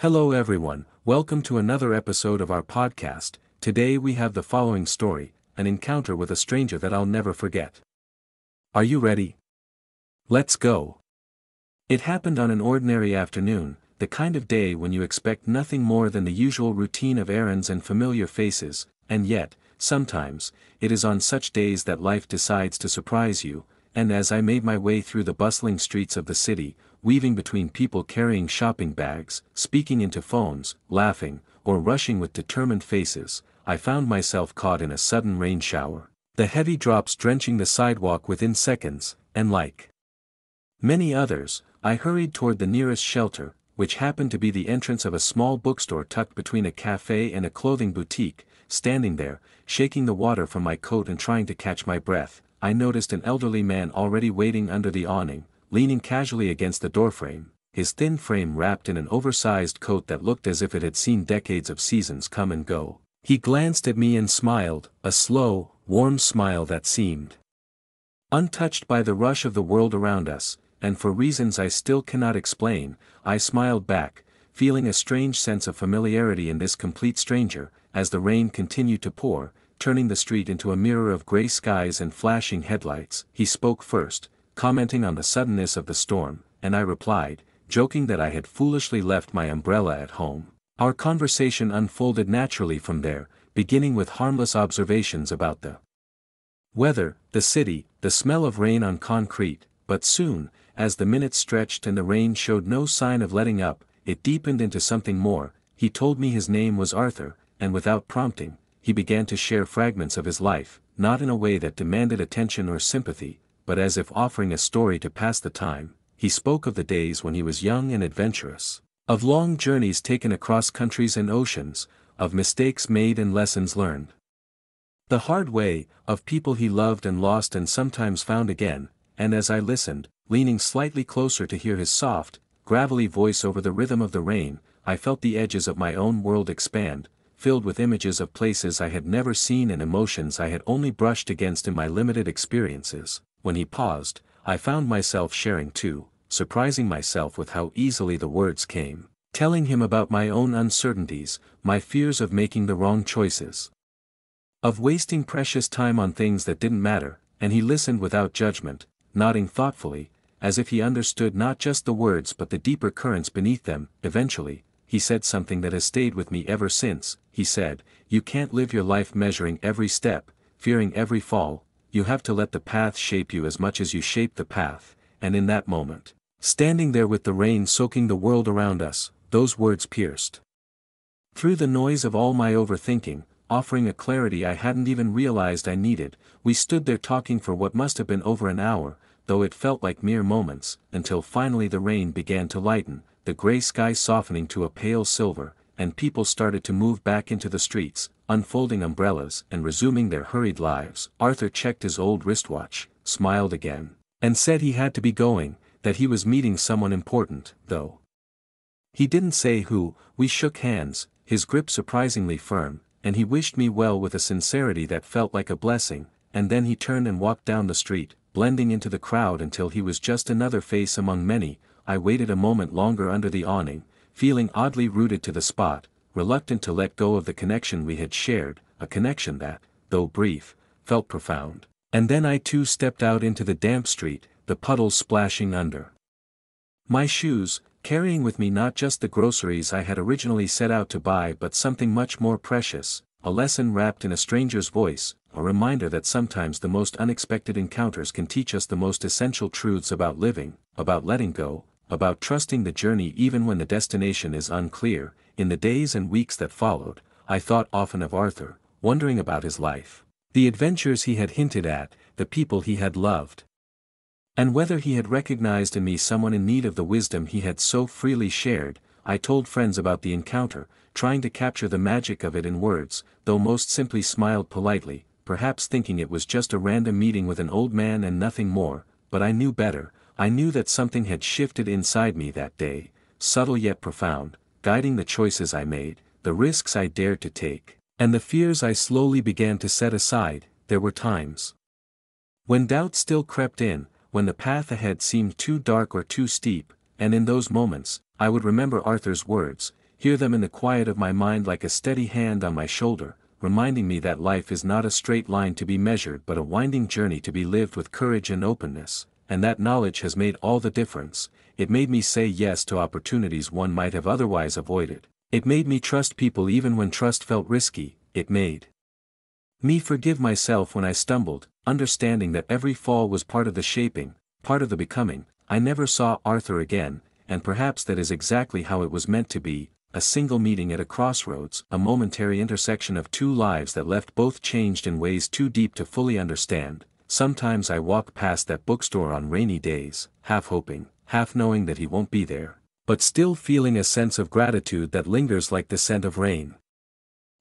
Hello everyone, welcome to another episode of our podcast. Today we have the following story, an encounter with a stranger that I'll never forget. Are you ready? Let's go. It happened on an ordinary afternoon, the kind of day when you expect nothing more than the usual routine of errands and familiar faces, and yet, sometimes, it is on such days that life decides to surprise you, and as I made my way through the bustling streets of the city, weaving between people carrying shopping bags, speaking into phones, laughing, or rushing with determined faces, I found myself caught in a sudden rain shower, the heavy drops drenching the sidewalk within seconds, and like many others, I hurried toward the nearest shelter, which happened to be the entrance of a small bookstore tucked between a cafe and a clothing boutique. Standing there, shaking the water from my coat and trying to catch my breath, I noticed an elderly man already waiting under the awning, leaning casually against the doorframe, his thin frame wrapped in an oversized coat that looked as if it had seen decades of seasons come and go. He glanced at me and smiled, a slow, warm smile that seemed untouched by the rush of the world around us, and for reasons I still cannot explain, I smiled back, feeling a strange sense of familiarity in this complete stranger. As the rain continued to pour, turning the street into a mirror of gray skies and flashing headlights, he spoke first, commenting on the suddenness of the storm, and I replied, joking that I had foolishly left my umbrella at home. Our conversation unfolded naturally from there, beginning with harmless observations about the weather, the city, the smell of rain on concrete, but soon, as the minutes stretched and the rain showed no sign of letting up, it deepened into something more. He told me his name was Arthur, and without prompting, he began to share fragments of his life, not in a way that demanded attention or sympathy, but as if offering a story to pass the time. He spoke of the days when he was young and adventurous, of long journeys taken across countries and oceans, of mistakes made and lessons learned the hard way, of people he loved and lost and sometimes found again, and as I listened, leaning slightly closer to hear his soft, gravelly voice over the rhythm of the rain, I felt the edges of my own world expand, filled with images of places I had never seen and emotions I had only brushed against in my limited experiences. When he paused, I found myself sharing too, surprising myself with how easily the words came, telling him about my own uncertainties, my fears of making the wrong choices, of wasting precious time on things that didn't matter, and he listened without judgment, nodding thoughtfully, as if he understood not just the words but the deeper currents beneath them. Eventually, he said something that has stayed with me ever since. He said, "You can't live your life measuring every step, fearing every fall, you have to let the path shape you as much as you shape the path." And in that moment, standing there with the rain soaking the world around us, those words pierced through the noise of all my overthinking, offering a clarity I hadn't even realized I needed. We stood there talking for what must have been over an hour, though it felt like mere moments, until finally the rain began to lighten, the gray sky softening to a pale silver, and people started to move back into the streets, unfolding umbrellas and resuming their hurried lives. Arthur checked his old wristwatch, smiled again, and said he had to be going, that he was meeting someone important, though he didn't say who. We shook hands, his grip surprisingly firm, and he wished me well with a sincerity that felt like a blessing, and then he turned and walked down the street, blending into the crowd until he was just another face among many. I waited a moment longer under the awning, feeling oddly rooted to the spot, reluctant to let go of the connection we had shared, a connection that, though brief, felt profound. And then I too stepped out into the damp street, the puddles splashing under my shoes, carrying with me not just the groceries I had originally set out to buy but something much more precious, a lesson wrapped in a stranger's voice, a reminder that sometimes the most unexpected encounters can teach us the most essential truths about living, about letting go, about trusting the journey even when the destination is unclear. In the days and weeks that followed, I thought often of Arthur, wondering about his life, the adventures he had hinted at, the people he had loved, and whether he had recognized in me someone in need of the wisdom he had so freely shared. I told friends about the encounter, trying to capture the magic of it in words, though most simply smiled politely, perhaps thinking it was just a random meeting with an old man and nothing more. But I knew better. I knew that something had shifted inside me that day, subtle yet profound, guiding the choices I made, the risks I dared to take, and the fears I slowly began to set aside. There were times when doubt still crept in, when the path ahead seemed too dark or too steep, and in those moments, I would remember Arthur's words, hear them in the quiet of my mind like a steady hand on my shoulder, reminding me that life is not a straight line to be measured but a winding journey to be lived with courage and openness, and that knowledge has made all the difference. It made me say yes to opportunities one might have otherwise avoided. It made me trust people even when trust felt risky. It made me forgive myself when I stumbled, understanding that every fall was part of the shaping, part of the becoming. I never saw Arthur again, and perhaps that is exactly how it was meant to be, a single meeting at a crossroads, a momentary intersection of two lives that left both changed in ways too deep to fully understand. Sometimes I walk past that bookstore on rainy days, half hoping, half knowing that he won't be there, but still feeling a sense of gratitude that lingers like the scent of rain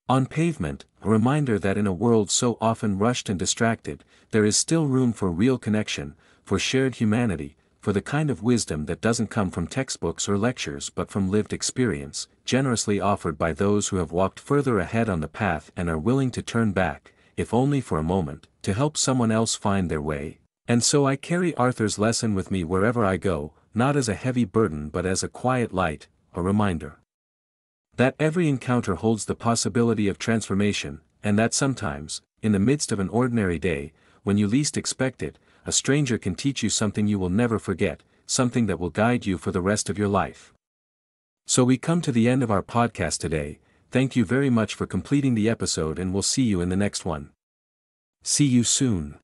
on pavement, a reminder that in a world so often rushed and distracted, there is still room for real connection, for shared humanity, for the kind of wisdom that doesn't come from textbooks or lectures but from lived experience, generously offered by those who have walked further ahead on the path and are willing to turn back, if only for a moment, to help someone else find their way. And so I carry Arthur's lesson with me wherever I go, not as a heavy burden but as a quiet light, a reminder that every encounter holds the possibility of transformation, and that sometimes, in the midst of an ordinary day, when you least expect it, a stranger can teach you something you will never forget, something that will guide you for the rest of your life. So we come to the end of our podcast today. Thank you very much for completing the episode, and we'll see you in the next one. See you soon.